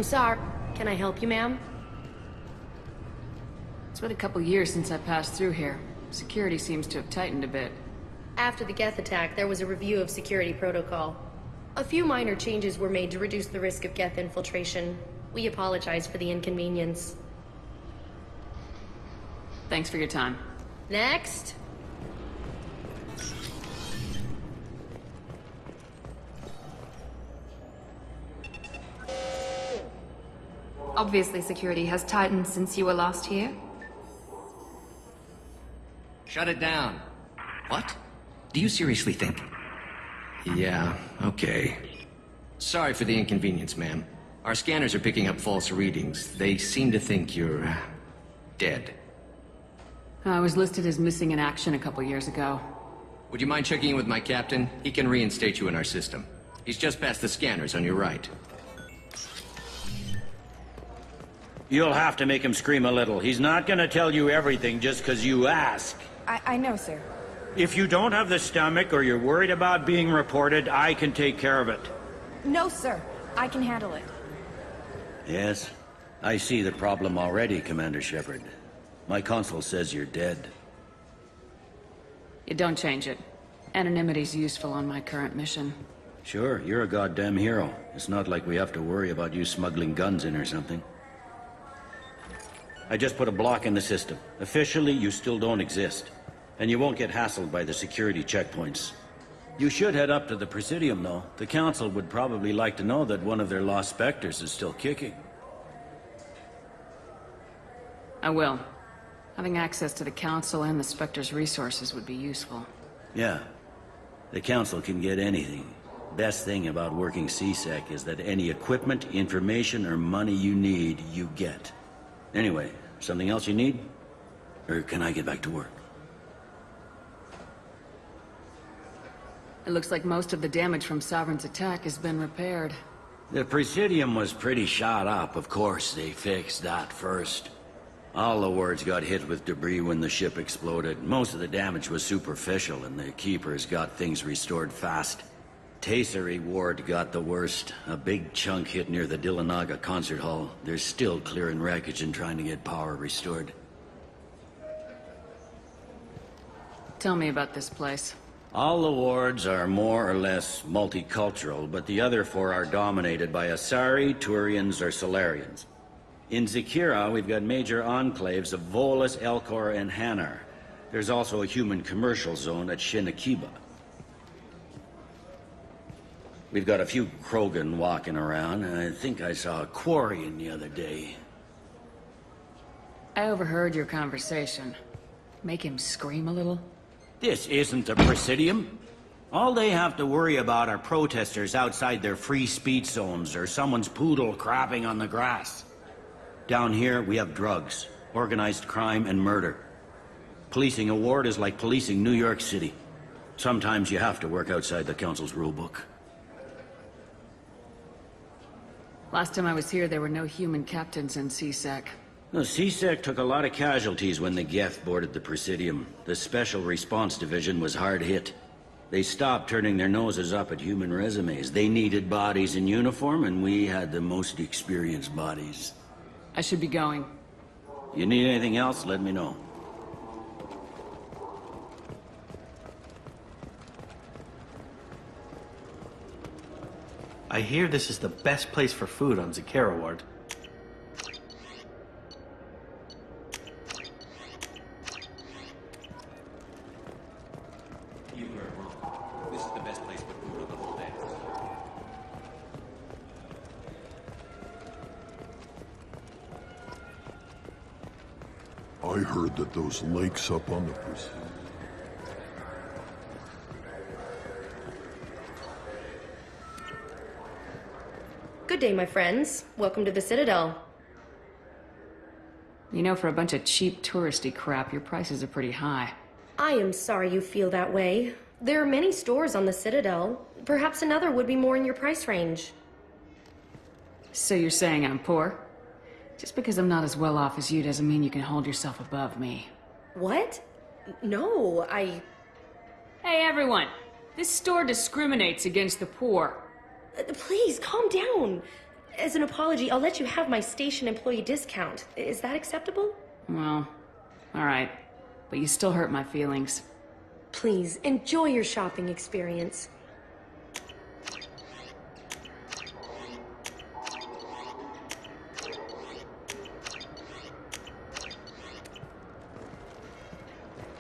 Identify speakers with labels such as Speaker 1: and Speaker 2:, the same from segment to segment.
Speaker 1: I'm sorry. Can I help you, ma'am?
Speaker 2: It's been a couple years since I passed through here. Security seems to have tightened a bit.
Speaker 1: After the Geth attack, there was a review of security protocol. A few minor changes were made to reduce the risk of Geth infiltration. We apologize for the inconvenience.
Speaker 2: Thanks for your time.
Speaker 1: Next!
Speaker 3: Obviously, security has tightened since you were last here.
Speaker 4: Shut it down. What? Do you seriously think? Yeah, okay. Sorry for the inconvenience, ma'am. Our scanners are picking up false readings. They seem to think you're... dead.
Speaker 2: I was listed as missing in action a couple years ago.
Speaker 4: Would you mind checking in with my captain? He can reinstate you in our system. He's just past the scanners on your right.
Speaker 5: You'll have to make him scream a little. He's not gonna tell you everything just because you ask.
Speaker 6: I know, sir.
Speaker 5: If you don't have the stomach or you're worried about being reported, I can take care of it.
Speaker 6: No, sir. I can handle it.
Speaker 7: Yes, I see the problem already, Commander Shepard. My console says you're dead.
Speaker 2: You don't change it. Anonymity's useful on my current mission.
Speaker 7: Sure, you're a goddamn hero. It's not like we have to worry about you smuggling guns in or something. I just put a block in the system. Officially, you still don't exist. And you won't get hassled by the security checkpoints. You should head up to the Presidium, though. The Council would probably like to know that one of their lost Spectres is still kicking.
Speaker 2: I will. Having access to the Council and the Spectre's resources would be useful.
Speaker 7: Yeah. The Council can get anything. Best thing about working CSEC is that any equipment, information, or money you need, you get. Anyway, something else you need? Or can I get back to work?
Speaker 2: It looks like most of the damage from Sovereign's attack has been repaired.
Speaker 7: The Presidium was pretty shot up. Of course, they fixed that first. All the wards got hit with debris when the ship exploded. Most of the damage was superficial, and the Keepers got things restored fast. Tasery Ward got the worst. A big chunk hit near the Dillanaga concert hall. They're still clearing wreckage and trying to get power restored.
Speaker 2: Tell me about this place.
Speaker 7: All the wards are more or less multicultural, but the other four are dominated by Asari, Turians, or Solarians. In Zakira, we've got major enclaves of Volus, Elcor, and Hanar. There's also a human commercial zone at Shinakiba. We've got a few Krogan walking around, and I think I saw a Quarian the other day.
Speaker 2: I overheard your conversation. Make him scream a little?
Speaker 5: This isn't the Presidium. All they have to worry about are protesters outside their free speech zones or someone's poodle crapping on the grass. Down here, we have drugs, organized crime, and murder. Policing a ward is like policing New York City. Sometimes you have to work outside the Council's rulebook.
Speaker 2: Last time I was here, there were no human captains in CSEC.
Speaker 7: The CSEC took a lot of casualties when the Geth boarded the Presidium. The Special Response Division was hard hit. They stopped turning their noses up at human resumes. They needed bodies in uniform, and we had the most experienced bodies.
Speaker 2: I should be going.
Speaker 7: You need anything else, let me know.
Speaker 8: I hear this is the best place for food on Zakera Ward.
Speaker 9: You heard wrong. This is the best place for food on the whole day.
Speaker 10: I heard that those lakes up on the Presidium.
Speaker 1: Good day, my friends. Welcome to the Citadel.
Speaker 2: You know, for a bunch of cheap touristy crap, your prices are pretty high.
Speaker 1: I am sorry you feel that way. There are many stores on the Citadel. Perhaps another would be more in your price range.
Speaker 2: So you're saying I'm poor? Just because I'm not as well off as you doesn't mean you can hold yourself above me.
Speaker 1: What? No,
Speaker 2: Hey, everyone! This store discriminates against the poor.
Speaker 1: Please, calm down. As an apology, I'll let you have my station employee discount. Is that acceptable?
Speaker 2: Well, alright. But you still hurt my feelings.
Speaker 1: Please, enjoy your shopping experience.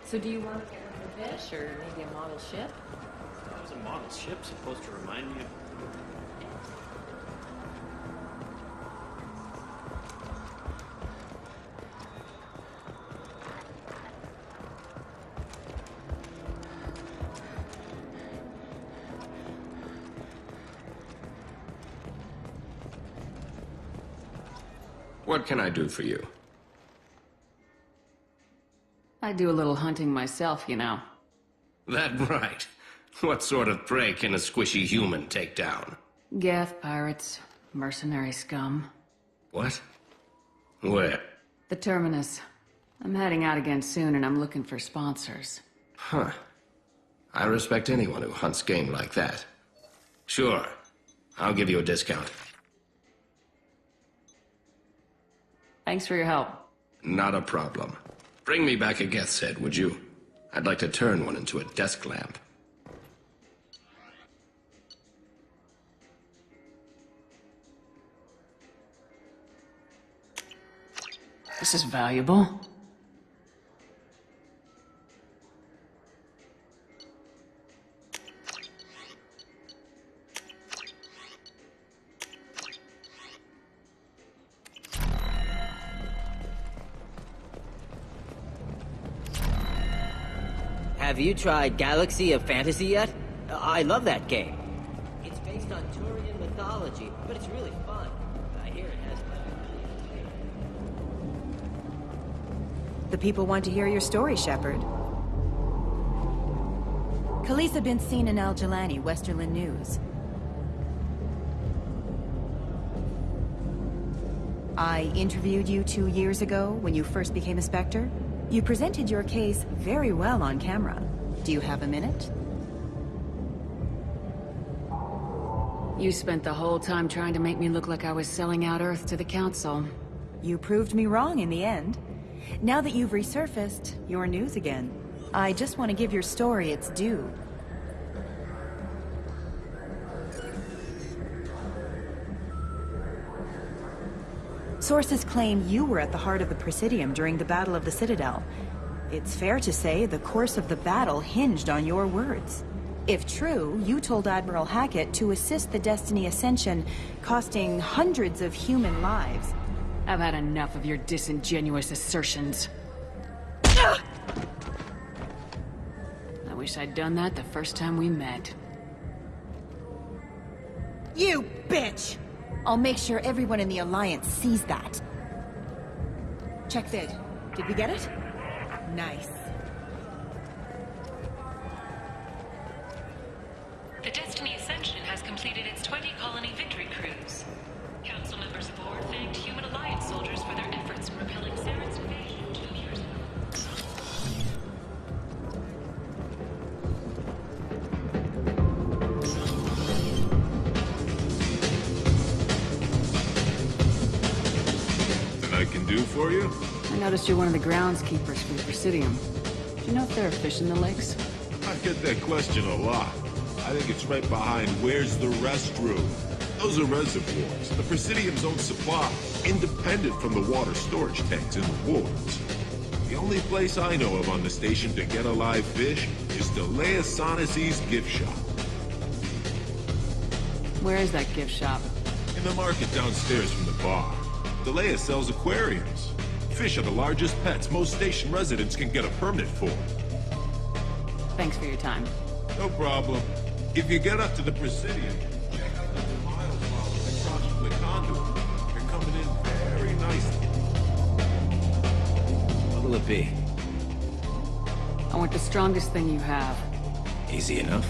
Speaker 11: So do you want to get a fish or maybe a model ship?
Speaker 8: How is a model ship supposed to remind me of...
Speaker 4: What can I do for you?
Speaker 2: I do a little hunting myself, you know.
Speaker 4: That right. What sort of prey can a squishy human take down?
Speaker 2: Geth pirates, mercenary scum.
Speaker 4: What? Where?
Speaker 2: The Terminus. I'm heading out again soon and I'm looking for sponsors.
Speaker 4: Huh. I respect anyone who hunts game like that. Sure. I'll give you a discount.
Speaker 2: Thanks for your help.
Speaker 4: Not a problem. Bring me back a Geth's head, would you? I'd like to turn one into a desk lamp.
Speaker 2: This is valuable.
Speaker 12: Have you tried Galaxy of Fantasy yet? I love that game. It's based on Turian mythology, but it's really fun. I hear it has...
Speaker 6: The people want to hear your story, Shepard. Khaleesa been seen in Al Jelani, Westerland News. I interviewed you 2 years ago when you first became a Spectre. You presented your case very well on camera. Do you have a minute?
Speaker 2: You spent the whole time trying to make me look like I was selling out Earth to the Council.
Speaker 6: You proved me wrong in the end. Now that you've resurfaced, you're news again. I just want to give your story its due. Sources claim you were at the heart of the Presidium during the Battle of the Citadel. It's fair to say the course of the battle hinged on your words. If true, you told Admiral Hackett to assist the Destiny Ascension, costing hundreds of human lives.
Speaker 2: I've had enough of your disingenuous assertions. I wish I'd done that the first time we met.
Speaker 6: You bitch! I'll make sure everyone in the Alliance sees that. Check vid. Did we get it? Nice.
Speaker 13: The Destiny Ascension has completed its 20-colony victory cruise. Council members aboard thanked human Alliance soldiers for their efforts in repelling Saren's invasion 2 years ago.
Speaker 10: I can do for you?
Speaker 2: I noticed you're one of the groundskeepers for the Presidium. Do you know if there are fish in the lakes?
Speaker 10: I get that question a lot. I think it's right behind where's the restroom. Those are reservoirs, the Presidium's own supply, independent from the water storage tanks in the wards. The only place I know of on the station to get a live fish is Delea Sonesi's gift shop.
Speaker 2: Where is that gift shop?
Speaker 10: In the market downstairs from the bar. Delea sells aquariums. Fish are the largest pets most station residents can get a permit for.
Speaker 2: Thanks for your time.
Speaker 10: No problem. If you get up to the Presidium, check out the mile flowers across from the conduit. They're coming in very nicely.
Speaker 4: What'll it be?
Speaker 2: I want the strongest thing you have.
Speaker 4: Easy enough.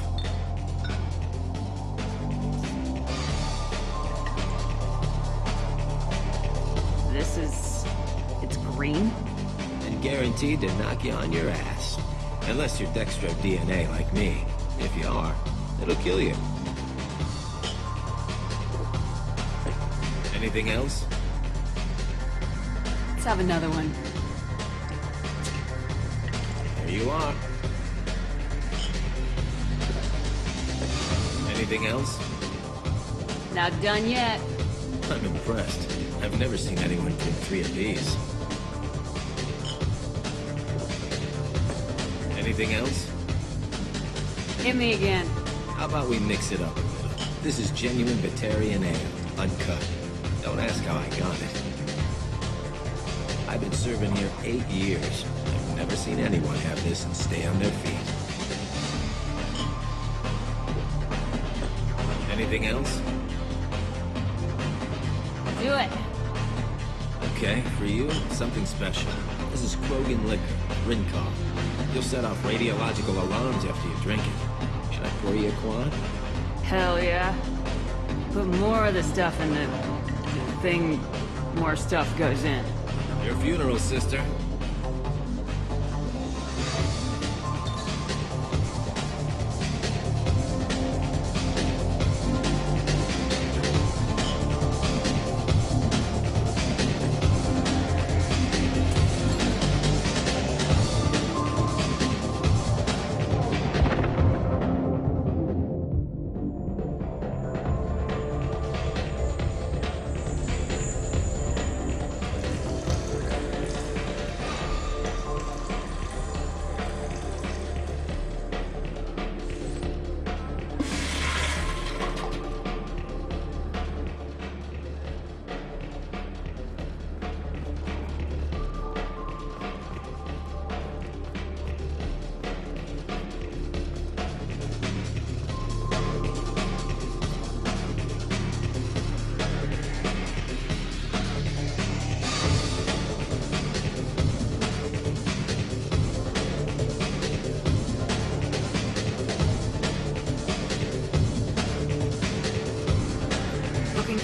Speaker 2: This is... it's green?
Speaker 4: And guaranteed to knock you on your ass. Unless you're Dextro DNA like me. If you are, it'll kill you. Anything else?
Speaker 2: Let's have another one.
Speaker 4: There you are. Anything else?
Speaker 2: Not done yet.
Speaker 4: I'm impressed. I've never seen anyone drink 3 of these. Anything else?
Speaker 2: Hit me again.
Speaker 4: How about we mix it up a little? This is genuine Batarian ale, uncut. Don't ask how I got it. I've been serving here 8 years. I've never seen anyone have this and stay on their feet. Anything else?
Speaker 2: Do it.
Speaker 4: Okay, for you, something special. This is Krogan liquor, Rincon. You'll set off radiological alarms after you drink it. Should I pour you a quad?
Speaker 2: Hell yeah. Put more of the stuff in the thing, more stuff goes in.
Speaker 4: Your funeral, sister.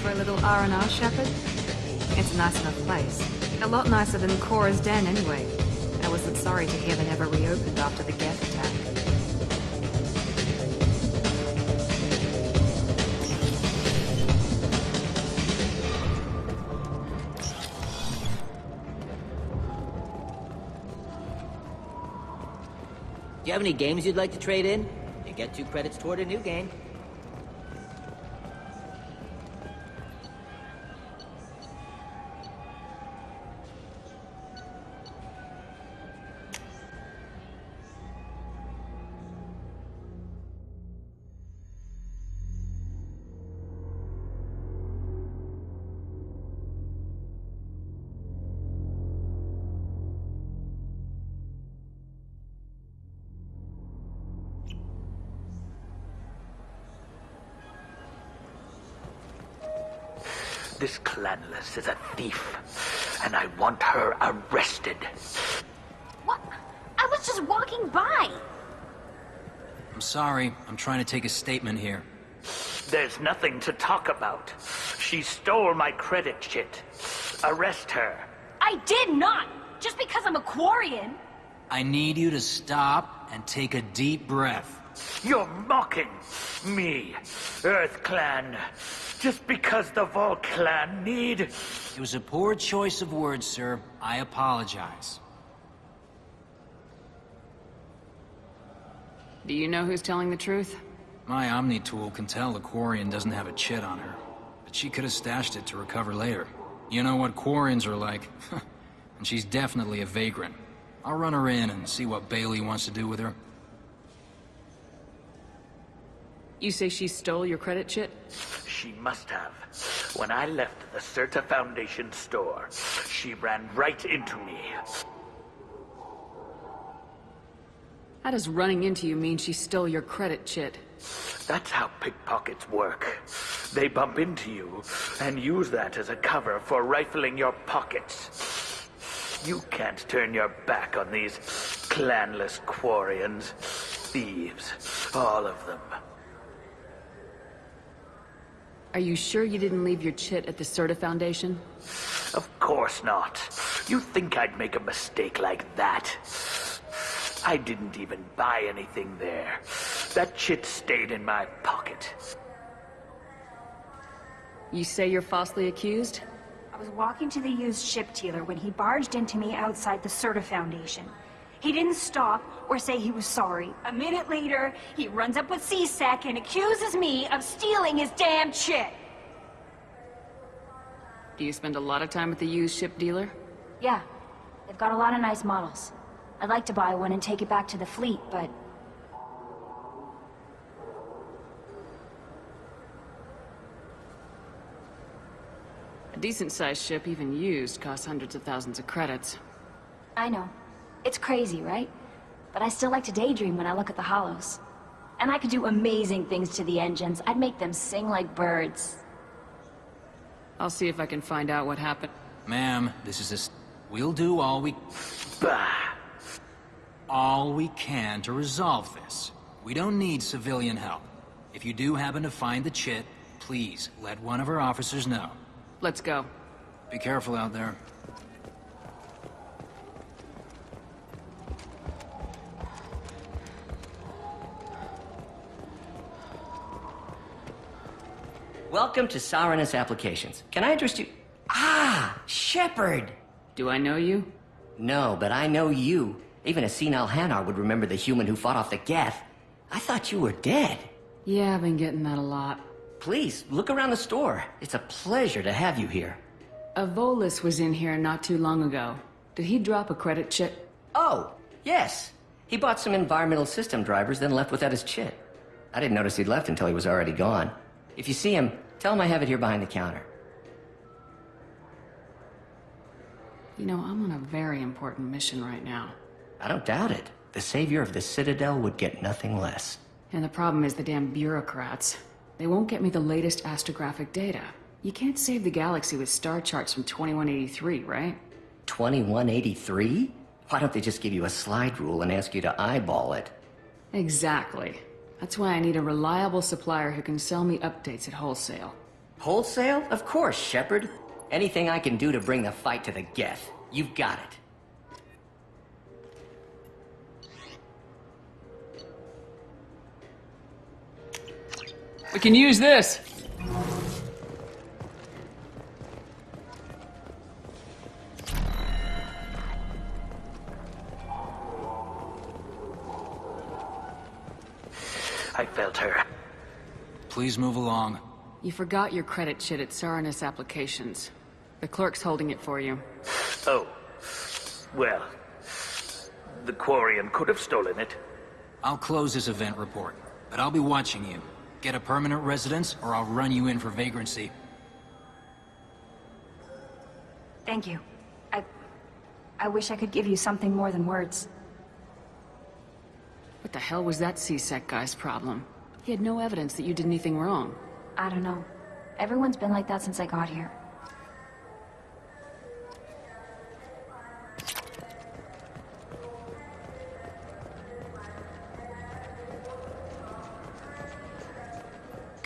Speaker 3: For a little R&R, Shepard? It's a nice enough place. A lot nicer than Cora's den, anyway. I wasn't sorry to hear they never reopened after the Geth attack.
Speaker 12: Do you have any games you'd like to trade in? You get 2 credits toward a new game.
Speaker 14: This clanless is a thief, and I want her arrested.
Speaker 15: What? I was just walking by.
Speaker 16: I'm sorry. I'm trying to take a statement here.
Speaker 14: There's nothing to talk about. She stole my credit chit. Arrest her.
Speaker 15: I did not! Just because I'm a Quarian.
Speaker 16: I need you to stop and take a deep breath.
Speaker 14: You're mocking me, Earth Clan. Just because the Vol Clan need...
Speaker 16: It was a poor choice of words, sir. I apologize.
Speaker 2: Do you know who's telling the truth?
Speaker 16: My Omni tool can tell the Quarian doesn't have a chit on her, but she could have stashed it to recover later. You know what Quarians are like, and she's definitely a vagrant. I'll run her in and see what Bailey wants to do with her.
Speaker 2: You say she stole your credit chit?
Speaker 14: She must have. When I left the Certa Foundation store, she ran right into me.
Speaker 2: How does running into you mean she stole your credit chit?
Speaker 14: That's how pickpockets work. They bump into you and use that as a cover for rifling your pockets. You can't turn your back on these clanless Quarians. Thieves, all of them.
Speaker 2: Are you sure you didn't leave your chit at the Certa Foundation?
Speaker 14: Of course not. You think I'd make a mistake like that? I didn't even buy anything there. That chit stayed in my pocket.
Speaker 2: You say you're falsely accused?
Speaker 15: I was walking to the used ship dealer when he barged into me outside the Certa Foundation. He didn't stop or say he was sorry. A minute later, he runs up with C-Sec and accuses me of stealing his damn chit.
Speaker 2: Do you spend a lot of time at the used ship dealer?
Speaker 15: Yeah, they've got a lot of nice models. I'd like to buy one and take it back to the fleet, but...
Speaker 2: A decent-sized ship, even used, costs hundreds of thousands of credits.
Speaker 15: I know. It's crazy, right? But I still like to daydream when I look at the hollows. And I could do amazing things to the engines. I'd make them sing like birds.
Speaker 2: I'll see if I can find out what happened.
Speaker 16: Ma'am, this is we'll do all we...
Speaker 14: Bah!
Speaker 16: All we can to resolve this. We don't need civilian help. If you do happen to find the chit, please let one of our officers know.
Speaker 2: Let's go.
Speaker 16: Be careful out there.
Speaker 4: Welcome to Sarenus Applications. Can I address you? Ah, Shepard!
Speaker 2: Do I know you?
Speaker 4: No, but I know you. Even a senile Hanar would remember the human who fought off the Geth. I thought you were dead.
Speaker 2: Yeah, I've been getting that a lot.
Speaker 4: Please, look around the store. It's a pleasure to have you here.
Speaker 2: A Volus was in here not too long ago. Did he drop a credit chit?
Speaker 4: Oh, yes. He bought some environmental system drivers, then left without his chit. I didn't notice he'd left until he was already gone. If you see him, tell him I have it here behind the counter.
Speaker 2: You know, I'm on a very important mission right now.
Speaker 4: I don't doubt it. The savior of the Citadel would get nothing less.
Speaker 2: And the problem is the damn bureaucrats. They won't get me the latest astrographic data. You can't save the galaxy with star charts from 2183, right?
Speaker 4: 2183? Why don't they just give you a slide rule and ask you to eyeball it?
Speaker 2: Exactly. That's why I need a reliable supplier who can sell me updates at wholesale.
Speaker 4: Wholesale? Of course, Shepard. Anything I can do to bring the fight to the Geth. You've got it.
Speaker 2: We can use this!
Speaker 14: I felt her.
Speaker 16: Please move along.
Speaker 2: You forgot your credit chit at Sarenus Applications. The clerk's holding it for you.
Speaker 14: Oh. Well, the Quarian could have stolen it.
Speaker 16: I'll close this event report, but I'll be watching you. Get a permanent residence, or I'll run you in for vagrancy.
Speaker 15: Thank you. I wish I could give you something more than words.
Speaker 2: What the hell was that C-Sec guy's problem? He had no evidence that you did anything wrong.
Speaker 15: I don't know. Everyone's been like that since I got here.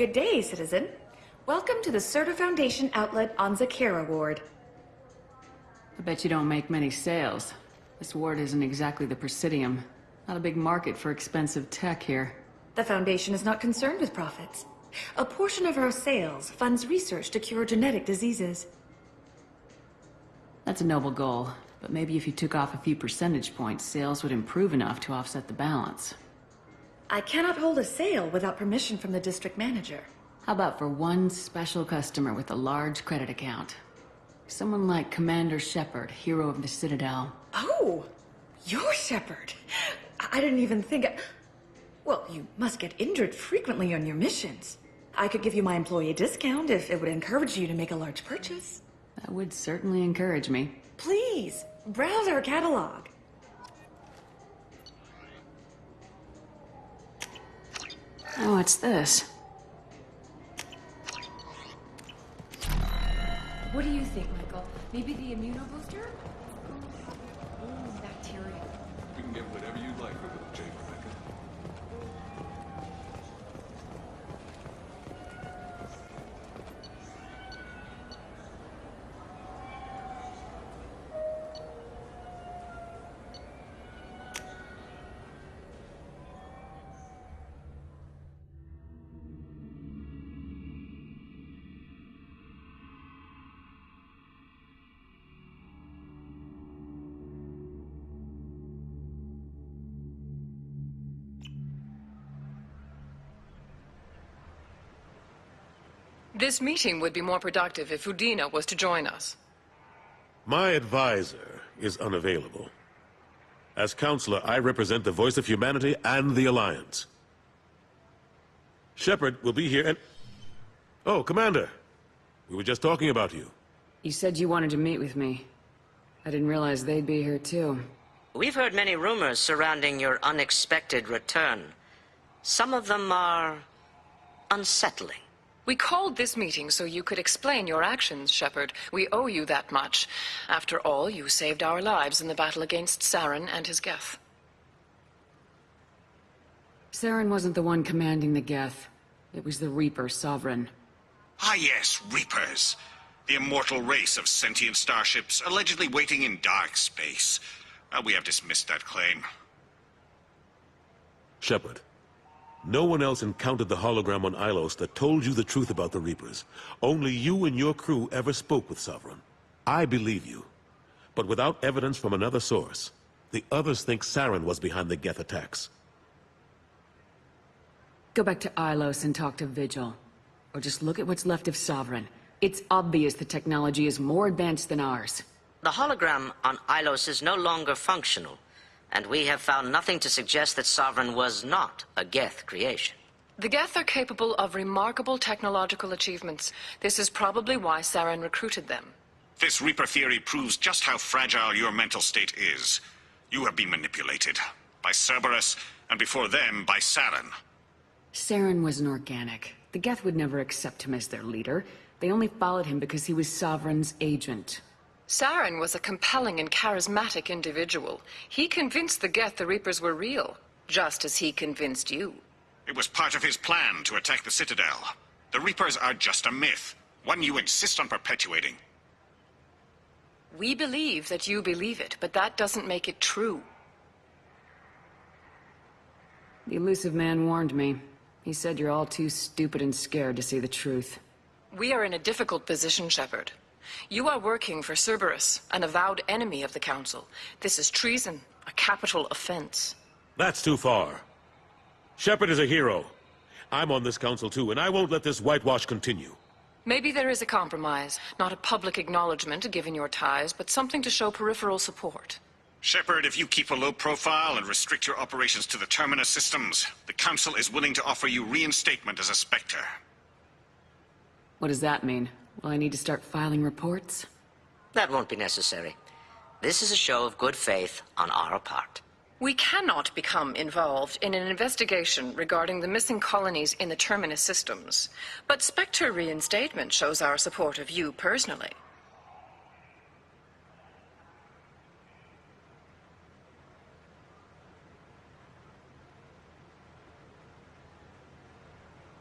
Speaker 17: Good day, citizen. Welcome to the Serta Foundation outlet on Zakera Ward.
Speaker 2: I bet you don't make many sales. This ward isn't exactly the Presidium. Not a big market for expensive tech here.
Speaker 17: The Foundation is not concerned with profits. A portion of our sales funds research to cure genetic diseases.
Speaker 2: That's a noble goal, but maybe if you took off a few percentage points, sales would improve enough to offset the balance.
Speaker 17: I cannot hold a sale without permission from the district manager.
Speaker 2: How about for one special customer with a large credit account? Someone like Commander Shepard, hero of the Citadel.
Speaker 17: Oh, you're Shepard. I didn't even think... Well, you must get injured frequently on your missions. I could give you my employee discount if it would encourage you to make a large purchase.
Speaker 2: That would certainly encourage me.
Speaker 17: Please, browse our catalog.
Speaker 2: Oh, what's this?
Speaker 11: What do you think, Michael? Maybe the immunobooster? Bacteria.
Speaker 10: You can get whatever you'd like for little Jake, Rebecca.
Speaker 18: This meeting would be more productive if Udina was to join us.
Speaker 10: My advisor is unavailable. As counselor, I represent the voice of humanity and the Alliance. Shepard will be here and... Oh, Commander. We were just talking about you.
Speaker 2: You said you wanted to meet with me. I didn't realize they'd be here too.
Speaker 19: We've heard many rumors surrounding your unexpected return. Some of them are... unsettling.
Speaker 18: We called this meeting so you could explain your actions, Shepard. We owe you that much. After all, you saved our lives in the battle against Saren and his Geth.
Speaker 2: Saren wasn't the one commanding the Geth. It was the Reaper Sovereign.
Speaker 20: Ah yes, Reapers. The immortal race of sentient starships allegedly waiting in dark space. We have dismissed that claim.
Speaker 10: Shepard. No one else encountered the hologram on Ilos that told you the truth about the Reapers. Only you and your crew ever spoke with Sovereign. I believe you. But without evidence from another source, the others think Saren was behind the Geth attacks.
Speaker 2: Go back to Ilos and talk to Vigil. Or just look at what's left of Sovereign. It's obvious the technology is more advanced than ours.
Speaker 19: The hologram on Ilos is no longer functional. And we have found nothing to suggest that Sovereign was not a Geth creation.
Speaker 18: The Geth are capable of remarkable technological achievements. This is probably why Saren recruited them.
Speaker 20: This Reaper theory proves just how fragile your mental state is. You have been manipulated. By Cerberus, and before them, by Saren.
Speaker 2: Saren was an organic. The Geth would never accept him as their leader. They only followed him because he was Sovereign's agent.
Speaker 18: Saren was a compelling and charismatic individual. He convinced the Geth the Reapers were real, just as he convinced you.
Speaker 20: It was part of his plan to attack the Citadel. The Reapers are just a myth, one you insist on perpetuating.
Speaker 18: We believe that you believe it, but that doesn't make it true.
Speaker 2: The Illusive man warned me. He said you're all too stupid and scared to see the truth.
Speaker 18: We are in a difficult position, Shepard. You are working for Cerberus, an avowed enemy of the Council. This is treason, a capital offense.
Speaker 10: That's too far. Shepard is a hero. I'm on this council too, and I won't let this whitewash continue.
Speaker 18: Maybe there is a compromise. Not a public acknowledgement given your ties, but something to show peripheral support.
Speaker 20: Shepard, if you keep a low profile and restrict your operations to the Terminus systems, the Council is willing to offer you reinstatement as a Spectre.
Speaker 2: What does that mean? Will I need to start filing reports?
Speaker 19: That won't be necessary. This is a show of good faith on our part.
Speaker 18: We cannot become involved in an investigation regarding the missing colonies in the Terminus systems. But Spectre reinstatement shows our support of you personally.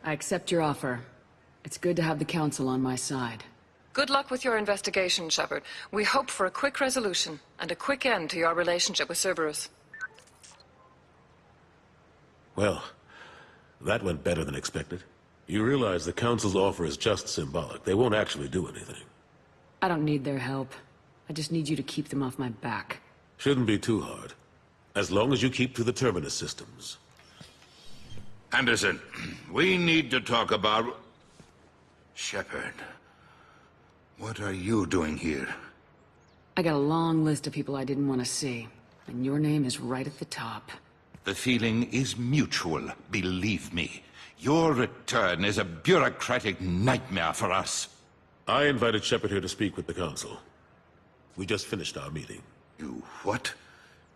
Speaker 2: I accept your offer. It's good to have the Council on my side.
Speaker 18: Good luck with your investigation, Shepard. We hope for a quick resolution and a quick end to your relationship with Cerberus.
Speaker 21: Well, that went better than expected. You realize the Council's offer is just symbolic. They won't actually do anything.
Speaker 2: I don't need their help. I just need you to keep them off my back.
Speaker 21: Shouldn't be too hard. As long as you keep to the terminus systems.
Speaker 22: Anderson, we need to talk about... Shepard. What are you doing here?
Speaker 2: I got a long list of people I didn't want to see, and your name is right at the top.
Speaker 22: The feeling is mutual, believe me. Your return is a bureaucratic nightmare for us.
Speaker 21: I invited Shepard here to speak with the Council. We just finished our meeting.
Speaker 22: You what?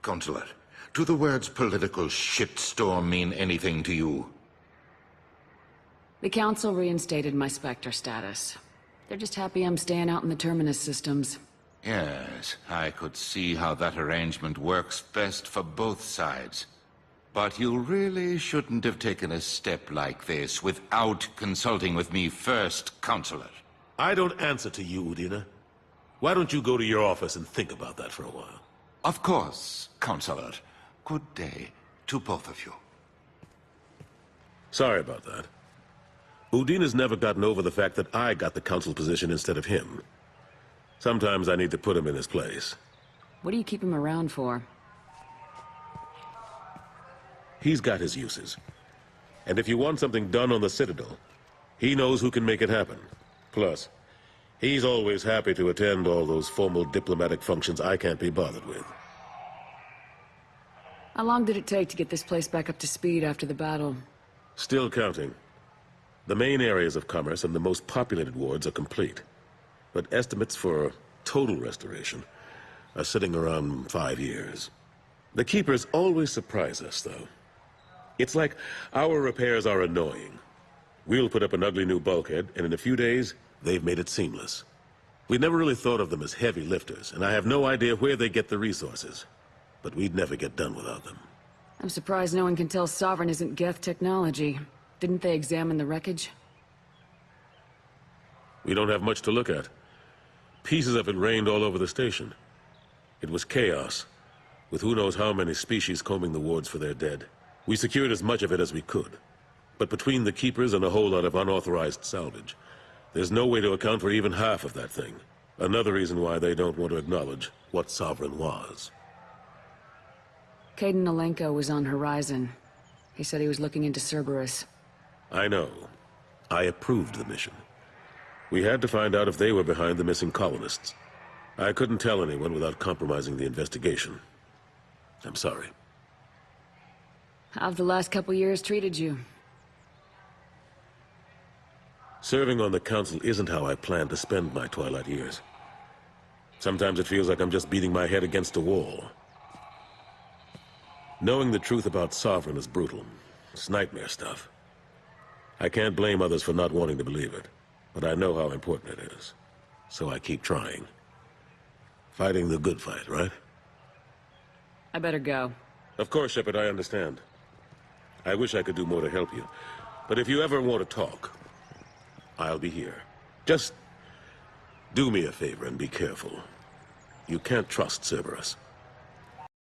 Speaker 22: Counselor, do the words political shitstorm mean anything to you?
Speaker 2: The Council reinstated my Spectre status. They're just happy I'm staying out in the terminus systems.
Speaker 22: Yes, I could see how that arrangement works best for both sides. But you really shouldn't have taken a step like this without consulting with me first, Counselor.
Speaker 21: I don't answer to you, Udina. Why don't you go to your office and think about that for a while?
Speaker 22: Of course, Counselor. Good day to both of you.
Speaker 21: Sorry about that. Udina's never gotten over the fact that I got the Council position instead of him. Sometimes I need to put him in his place.
Speaker 2: What do you keep him around for?
Speaker 21: He's got his uses. And if you want something done on the Citadel, he knows who can make it happen. Plus, he's always happy to attend all those formal diplomatic functions I can't be bothered with.
Speaker 2: How long did it take to get this place back up to speed after the battle?
Speaker 21: Still counting. The main areas of commerce and the most populated wards are complete. But estimates for total restoration are sitting around 5 years. The Keepers always surprise us, though. It's like our repairs are annoying. We'll put up an ugly new bulkhead, and in a few days, they've made it seamless. We never really thought of them as heavy lifters, and I have no idea where they get the resources. But we'd never get done without them.
Speaker 2: I'm surprised no one can tell Sovereign isn't Geth technology. Didn't they examine the wreckage?
Speaker 21: We don't have much to look at. Pieces of it rained all over the station. It was chaos, with who knows how many species combing the wards for their dead. We secured as much of it as we could. But between the Keepers and a whole lot of unauthorized salvage, there's no way to account for even half of that thing. Another reason why they don't want to acknowledge what Sovereign was.
Speaker 2: Kaiden Alenko was on Horizon. He said he was looking into Cerberus.
Speaker 21: I know. I approved the mission. We had to find out if they were behind the missing colonists. I couldn't tell anyone without compromising the investigation. I'm sorry.
Speaker 2: How've the last couple years treated you?
Speaker 21: Serving on the Council isn't how I planned to spend my twilight years. Sometimes it feels like I'm just beating my head against a wall. Knowing the truth about Sovereign is brutal. It's nightmare stuff. I can't blame others for not wanting to believe it, but I know how important it is. So I keep trying. Fighting the good fight, right?
Speaker 2: I better go.
Speaker 21: Of course, Shepard, I understand. I wish I could do more to help you. But if you ever want to talk, I'll be here. Just do me a favor and be careful. You can't trust Cerberus.